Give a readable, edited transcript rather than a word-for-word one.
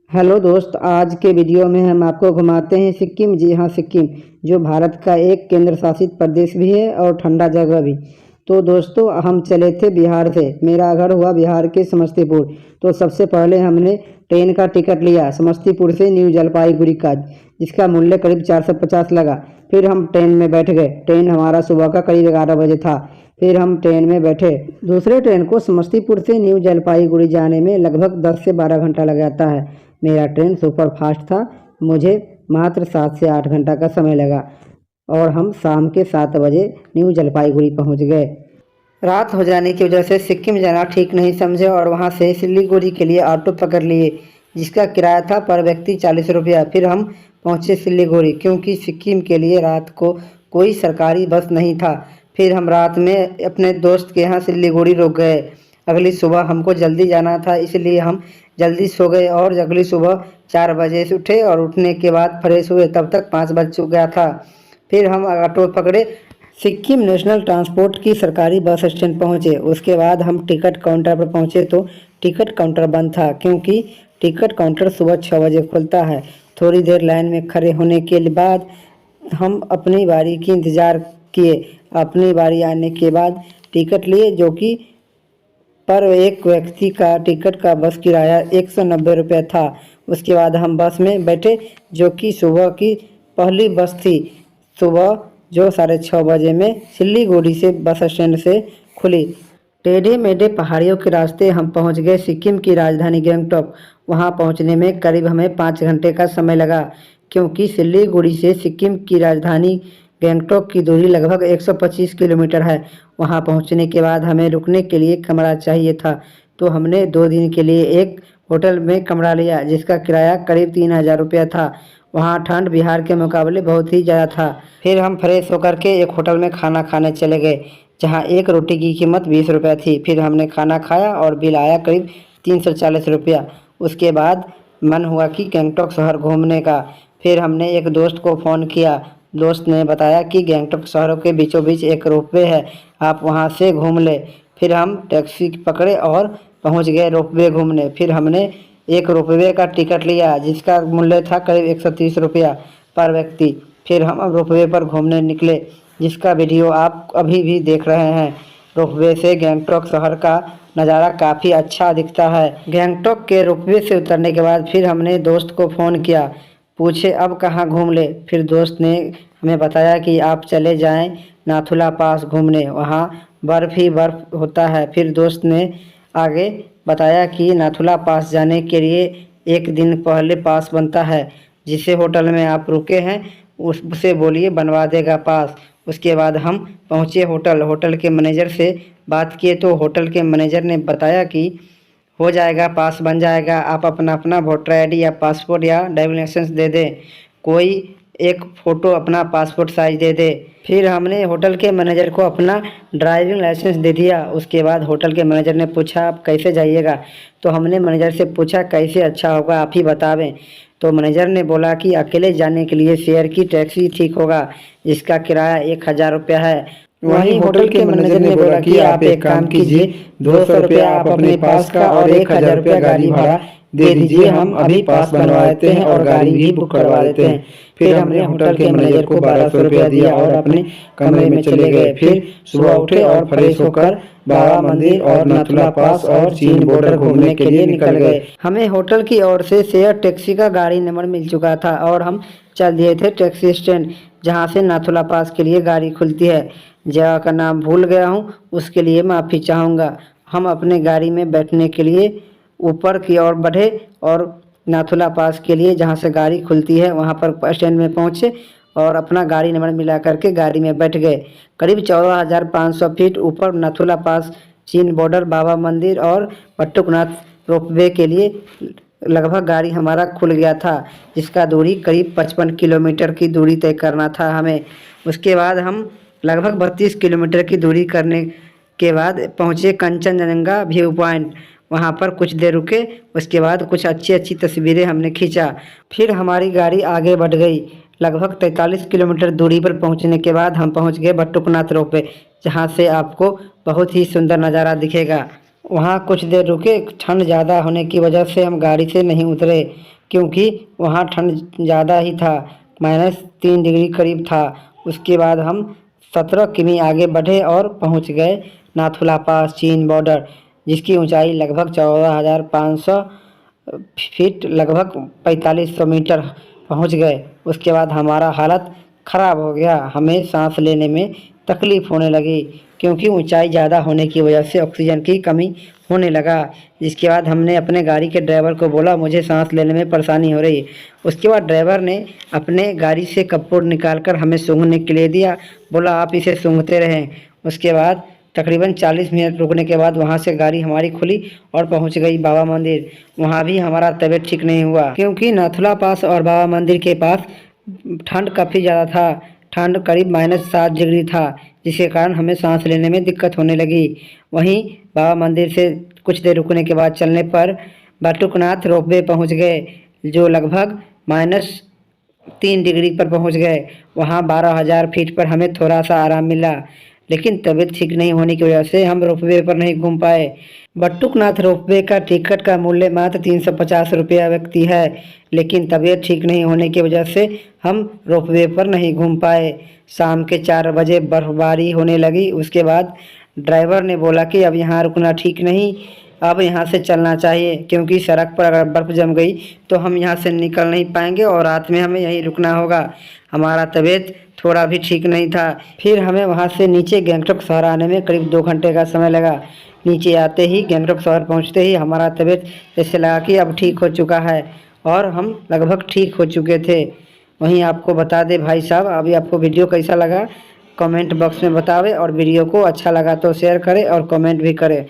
Hello दोस्त, आज के वीडियो में हम आपको घुमाते हैं सिक्किम। जी हाँ, सिक्किम जो भारत का एक केंद्र शासित प्रदेश भी है और ठंडा जगह भी। तो दोस्तों, हम चले थे बिहार से। मेरा घर हुआ बिहार के समस्तीपुर। तो सबसे पहले हमने ट्रेन का टिकट लिया समस्तीपुर से न्यू जलपाईगुड़ी का, जिसका मूल्य करीब 450 लगा। फिर हम ट्रेन में बैठ गए। ट्रेन हमारा सुबह का करीब 11 बजे था। फिर हम ट्रेन में बैठे। दूसरे ट्रेन को समस्तीपुर से न्यू जलपाईगुड़ी जाने में लगभग 10 से 12 घंटा लग जाता है। मेरा ट्रेन सुपर फास्ट था। मुझे मात्र 7 से 8 घंटा का समय लगा और हम शाम के 7 बजे न्यू जलपाईगुड़ी पहुंच गए। रात हो जाने की वजह से सिक्किम जाना ठीक नहीं समझे और वहां से सिलीगुड़ी के लिए ऑटो पकड़ लिए, जिसका किराया था पर व्यक्ति 40 रुपया। फिर हम पहुंचे सिलीगुड़ी, क्योंकि सिक्किम के लिए रात को कोई सरकारी बस नहीं था। फिर हम रात में अपने दोस्त के यहाँ सिलीगुड़ी रुक गए। अगली सुबह हमको जल्दी जाना था, इसलिए हम जल्दी सो गए और अगली सुबह 4 बजे से उठे और उठने के बाद फ्रेश हुए, तब तक 5 बज चुका था। फिर हम ऑटो पकड़े, सिक्किम नेशनल ट्रांसपोर्ट की सरकारी बस स्टैंड पहुंचे। उसके बाद हम टिकट काउंटर पर पहुंचे तो टिकट काउंटर बंद था, क्योंकि टिकट काउंटर सुबह 6 बजे खुलता है। थोड़ी देर लाइन में खड़े होने के बाद हम अपनी बारी की इंतज़ार किए। अपनी बारी आने के बाद टिकट लिए, जो कि पर एक व्यक्ति का टिकट का बस किराया 190 रुपये था। उसके बाद हम बस में बैठे, जो कि सुबह की पहली बस थी, सुबह जो 6:30 बजे में सिलीगुड़ी से बस स्टैंड से खुली। टेढ़े मेढ़े पहाड़ियों के रास्ते हम पहुंच गए सिक्किम की राजधानी गंगटोक। वहां पहुंचने में करीब हमें 5 घंटे का समय लगा, क्योंकि सिलीगुड़ी से सिक्किम की राजधानी गंगटोक की दूरी लगभग 125 किलोमीटर है। वहां पहुंचने के बाद हमें रुकने के लिए कमरा चाहिए था, तो हमने 2 दिन के लिए एक होटल में कमरा लिया, जिसका किराया करीब 3000 रुपया था। वहां ठंड बिहार के मुकाबले बहुत ही ज़्यादा था। फिर हम फ्रेश होकर के एक होटल में खाना खाने चले गए, जहां एक रोटी की कीमत 20 रुपया थी। फिर हमने खाना खाया और बिल आया करीब 340 रुपया। उसके बाद मन हुआ कि गंगटोक शहर घूमने का। फिर हमने एक दोस्त को फ़ोन किया। दोस्त ने बताया कि गंगटोक शहरों के बीचों बीच एक रोपवे है, आप वहां से घूम ले। फिर हम टैक्सी पकड़े और पहुंच गए रोपवे घूमने। फिर हमने एक रोपवे का टिकट लिया, जिसका मूल्य था करीब 130 रुपया पर व्यक्ति। फिर हम रोपवे पर घूमने निकले, जिसका वीडियो आप अभी भी देख रहे हैं। रोपवे से गंगटोक शहर का नज़ारा काफ़ी अच्छा दिखता है। गंगटोक के रोपवे से उतरने के बाद फिर हमने दोस्त को फ़ोन किया, पूछे अब कहाँ घूम ले। फिर दोस्त ने हमें बताया कि आप चले जाएं नाथुला पास घूमने, वहाँ बर्फ़ ही बर्फ़ होता है। फिर दोस्त ने आगे बताया कि नाथुला पास जाने के लिए एक दिन पहले पास बनता है, जिसे होटल में आप रुके हैं उससे बोलिए बनवा देगा पास। उसके बाद हम पहुँचे होटल के मैनेजर से बात किए तो होटल के मैनेजर ने बताया कि हो जाएगा, पास बन जाएगा। आप अपना वोटर आईडी या पासपोर्ट या ड्राइविंग लाइसेंस दे दें, कोई एक फ़ोटो अपना पासपोर्ट साइज दे दे। फिर हमने होटल के मैनेजर को अपना ड्राइविंग लाइसेंस दे दिया। उसके बाद होटल के मैनेजर ने पूछा आप कैसे जाइएगा, तो हमने मैनेजर से पूछा कैसे अच्छा होगा, आप ही बतावें। तो मैनेजर ने बोला कि अकेले जाने के लिए शेयर की टैक्सी ठीक होगा, जिसका किराया 1000 रुपया है। वहीं होटल के मैनेजर ने बोला कि आप एक काम कीजिए, 200 रुपया आप अपने पास का और 1000 रुपया गाड़ी भाड़ा दे दीजिए, हम अभी पास बनवा देते हैं और गाड़ी भी बुक करवा देते हैं। फिर हमने होटल के मैनेजर को 1200 रुपया दिया और अपने कमरे में चले गए। फिर सुबह उठे और फ्रेश होकर बाबा मंदिर और नाथुला पास और चीन बॉर्डर घूमने के लिए निकल गए। हमें होटल की ओर से शेयर टैक्सी का गाड़ी नंबर मिल चुका था और हम चल दिए थे टैक्सी स्टैंड, जहां से नाथुला पास के लिए गाड़ी खुलती है। जगह का नाम भूल गया हूँ, उसके लिए माफ़ी चाहूँगा। हम अपने गाड़ी में बैठने के लिए ऊपर की ओर बढ़े और नाथुला पास के लिए जहाँ से गाड़ी खुलती है वहाँ पर स्टैंड में पहुँचे और अपना गाड़ी नंबर मिला करके गाड़ी में बैठ गए। करीब 14,500 फीट ऊपर नाथुला पास, चीन बॉर्डर, बाबा मंदिर और पट्टुकनाथ रोपवे के लिए लगभग गाड़ी हमारा खुल गया था, जिसका दूरी करीब 55 किलोमीटर की दूरी तय करना था हमें। उसके बाद हम लगभग 32 किलोमीटर की दूरी करने के बाद पहुँचे कंचनजंगा व्यू पॉइंट। वहाँ पर कुछ देर रुके, उसके बाद कुछ अच्छी तस्वीरें हमने खींचा। फिर हमारी गाड़ी आगे बढ़ गई। लगभग 43 किलोमीटर दूरी पर पहुँचने के बाद हम पहुँच गए पट्टुकनाथ रोपवे, जहाँ से आपको बहुत ही सुंदर नज़ारा दिखेगा। वहाँ कुछ देर रुके, ठंड ज़्यादा होने की वजह से हम गाड़ी से नहीं उतरे। क्योंकि वहाँ ठंड ज़्यादा ही था, -3 डिग्री करीब था। उसके बाद हम 17 किमी आगे बढ़े और पहुँच गए नाथुला पास, चीन बॉर्डर, जिसकी ऊंचाई लगभग 14,500 फीट, लगभग 4500 मीटर पहुंच गए। उसके बाद हमारा हालत ख़राब हो गया, हमें सांस लेने में तकलीफ़ होने लगी, क्योंकि ऊंचाई ज़्यादा होने की वजह से ऑक्सीजन की कमी होने लगा। जिसके बाद हमने अपने गाड़ी के ड्राइवर को बोला, मुझे सांस लेने में परेशानी हो रही है। उसके बाद ड्राइवर ने अपने गाड़ी से कपूर निकाल कर हमें सूंघने के लिए दिया, बोला आप इसे सूंघते रहें। उसके बाद तकरीबन 40 मिनट रुकने के बाद वहाँ से गाड़ी हमारी खुली और पहुँच गई बाबा मंदिर। वहाँ भी हमारा तबीयत ठीक नहीं हुआ, क्योंकि नाथुला पास और बाबा मंदिर के पास ठंड काफ़ी ज़्यादा था। ठंड करीब -7 डिग्री था, जिसके कारण हमें सांस लेने में दिक्कत होने लगी। वहीं बाबा मंदिर से कुछ देर रुकने के बाद चलने पर बटुकनाथ रोपवे पहुँच गए, जो लगभग -3 डिग्री पर पहुँच गए। वहाँ 12,000 फीट पर हमें थोड़ा सा आराम मिला, लेकिन तबीयत ठीक नहीं होने की वजह से हम रोपवे पर नहीं घूम पाए। बट्टुकनाथ रोपवे का टिकट का मूल्य मात्र 350 रुपया व्यक्ति है, लेकिन तबीयत ठीक नहीं होने की वजह से हम रोपवे पर नहीं घूम पाए। शाम के 4 बजे बर्फबारी होने लगी। उसके बाद ड्राइवर ने बोला कि अब यहाँ रुकना ठीक नहीं, अब यहाँ से चलना चाहिए, क्योंकि सड़क पर अगर बर्फ़ जम गई तो हम यहाँ से निकल नहीं पाएंगे और रात में हमें यहीं रुकना होगा। हमारा तबीयत थोड़ा भी ठीक नहीं था। फिर हमें वहाँ से नीचे गंगटोक शहर आने में करीब 2 घंटे का समय लगा। नीचे आते ही, गंगटोक शहर पहुँचते ही हमारा तबीयत जैसे लगा कि अब ठीक हो चुका है, और हम लगभग ठीक हो चुके थे। वहीं आपको बता दें भाई साहब, अभी आपको वीडियो कैसा लगा कमेंट बॉक्स में बतावें, और वीडियो को अच्छा लगा तो शेयर करें और कमेंट भी करें।